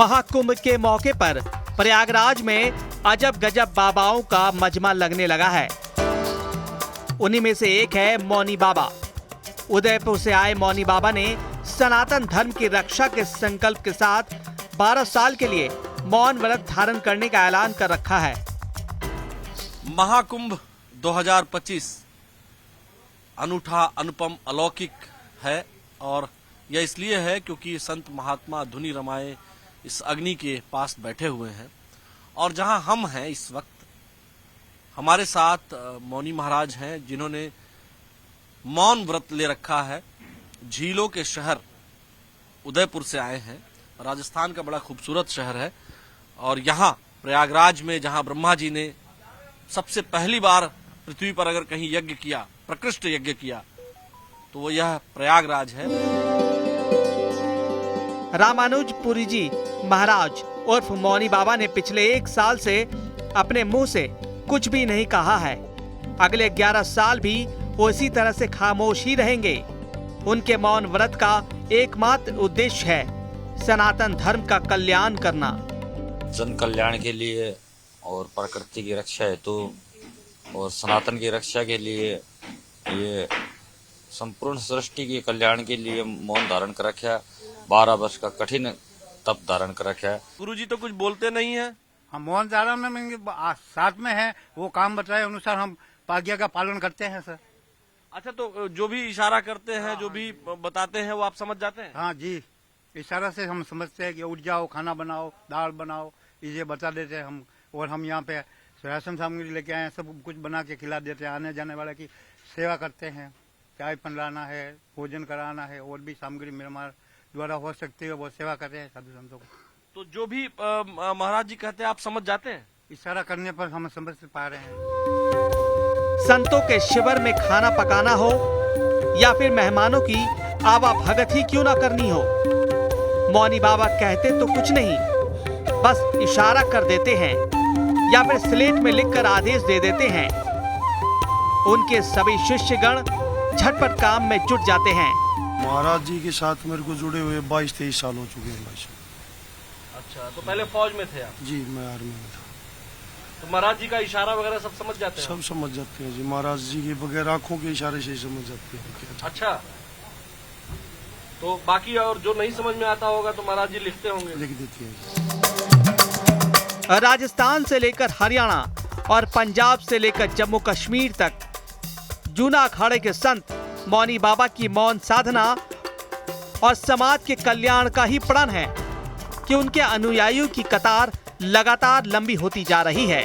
महाकुंभ के मौके पर प्रयागराज में अजब गजब बाबाओं का मजमा लगने लगा है। उन्हीं में से एक है मौनी बाबा। उदयपुर से आए मौनी बाबा ने सनातन धर्म की रक्षा के संकल्प के साथ 12 साल के लिए मौन व्रत धारण करने का ऐलान कर रखा है। महाकुंभ 2025 अनूठा, अनुपम, अलौकिक है और यह इसलिए है क्योंकि संत महात्मा धुनी रमाए इस अग्नि के पास बैठे हुए हैं और जहां हम हैं इस वक्त हमारे साथ मौनी महाराज हैं जिन्होंने मौन व्रत ले रखा है। झीलों के शहर उदयपुर से आए हैं। राजस्थान का बड़ा खूबसूरत शहर है और यहाँ प्रयागराज में जहाँ ब्रह्मा जी ने सबसे पहली बार पृथ्वी पर अगर कहीं यज्ञ किया, प्रकृष्ट यज्ञ किया, तो वो यह प्रयागराज है। रामानुजपुरी जी महाराज उर्फ मौनी बाबा ने पिछले 1 साल से अपने मुंह से कुछ भी नहीं कहा है। अगले 11 साल भी वो इसी तरह से खामोश ही रहेंगे। उनके मौन व्रत का एकमात्र उद्देश्य है सनातन धर्म का कल्याण करना। जन कल्याण के लिए और प्रकृति की रक्षा हेतु और सनातन की रक्षा के लिए, ये संपूर्ण सृष्टि के कल्याण के लिए मौन धारण कर रखा है। 12 वर्ष का कठिन तप धारण कर रखा है। गुरुजी तो कुछ बोलते नहीं है। हम मौन धारण में साथ में है, वो काम बताए अनुसार हम आज्ञा का पालन करते हैं सर। अच्छा, तो जो भी इशारा करते हैं, जो भी बताते हैं, वो आप समझ जाते हैं? हाँ जी, इशारा से हम समझते हैं कि उठ जाओ, खाना बनाओ, दाल बनाओ, ये बता देते हैं हम। और हम यहाँ पे राशन सामग्री लेके आए हैं, सब कुछ बना के खिला देते हैं। आने जाने वाले की सेवा करते हैं, चाय पिलाना है, भोजन कराना है, और भी सामग्री हमारे द्वारा हो सकती है वो सेवा करते हैं साधु संतों को। तो जो भी महाराज जी कहते हैं आप समझ जाते हैं? इशारा करने पर हम समझ पा रहे हैं। संतों के शिविर में खाना पकाना हो या फिर मेहमानों की आवाभगत ही क्यों ना करनी हो, मौनी बाबा कहते तो कुछ नहीं, बस इशारा कर देते हैं या फिर स्लेट में लिखकर आदेश दे देते हैं। उनके सभी शिष्यगण झटपट काम में जुट जाते हैं। महाराज जी के साथ मेरे को जुड़े हुए 22-23 साल हो चुके हैं भाई। अच्छा, तो पहले फौज में थे आप? जी, मैं आर्मी में था। तो महाराज जी का इशारा वगैरह सब समझ जाते हैं? सब समझ जाते हैं जी, महाराज जी के बगैर आंखों के इशारे से ही समझ जाते हैं। अच्छा, तो बाकी और जो नहीं समझ में आता होगा तो महाराज जी लिखते होंगे? लिख देते हैं। राजस्थान से लेकर हरियाणा और पंजाब से लेकर जम्मू कश्मीर तक जूना अखाड़े के संत मौनी बाबा की मौन साधना और समाज के कल्याण का ही प्रण है कि उनके अनुयायियों की कतार लगातार लंबी होती जा रही है।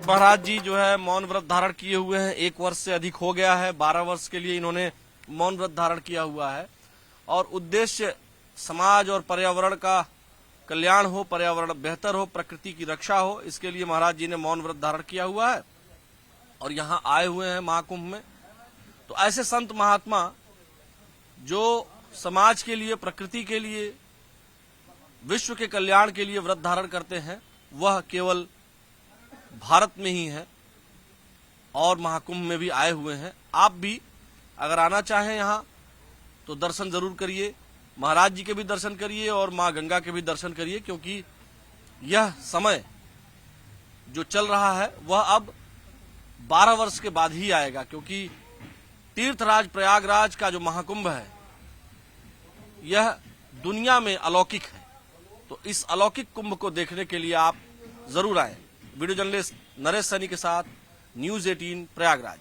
महाराज जी जो है मौन व्रत धारण किए हुए हैं, 1 वर्ष से अधिक हो गया है। 12 वर्ष के लिए इन्होंने मौन व्रत धारण किया हुआ है और उद्देश्य समाज और पर्यावरण का कल्याण हो, पर्यावरण बेहतर हो, प्रकृति की रक्षा हो, इसके लिए महाराज जी ने मौन व्रत धारण किया हुआ है और यहाँ आए हुए हैं महाकुंभ में। तो ऐसे संत महात्मा जो समाज के लिए, प्रकृति के लिए, विश्व के कल्याण के लिए व्रत धारण करते हैं, वह केवल भारत में ही है और महाकुंभ में भी आए हुए हैं। आप भी अगर आना चाहें यहाँ तो दर्शन जरूर करिए, महाराज जी के भी दर्शन करिए और माँ गंगा के भी दर्शन करिए, क्योंकि यह समय जो चल रहा है वह अब 12 वर्ष के बाद ही आएगा, क्योंकि तीर्थराज प्रयागराज का जो महाकुंभ है यह दुनिया में अलौकिक है। तो इस अलौकिक कुंभ को देखने के लिए आप जरूर आए। वीडियो जर्नलिस्ट नरेश सैनी के साथ न्यूज़ 18 प्रयागराज।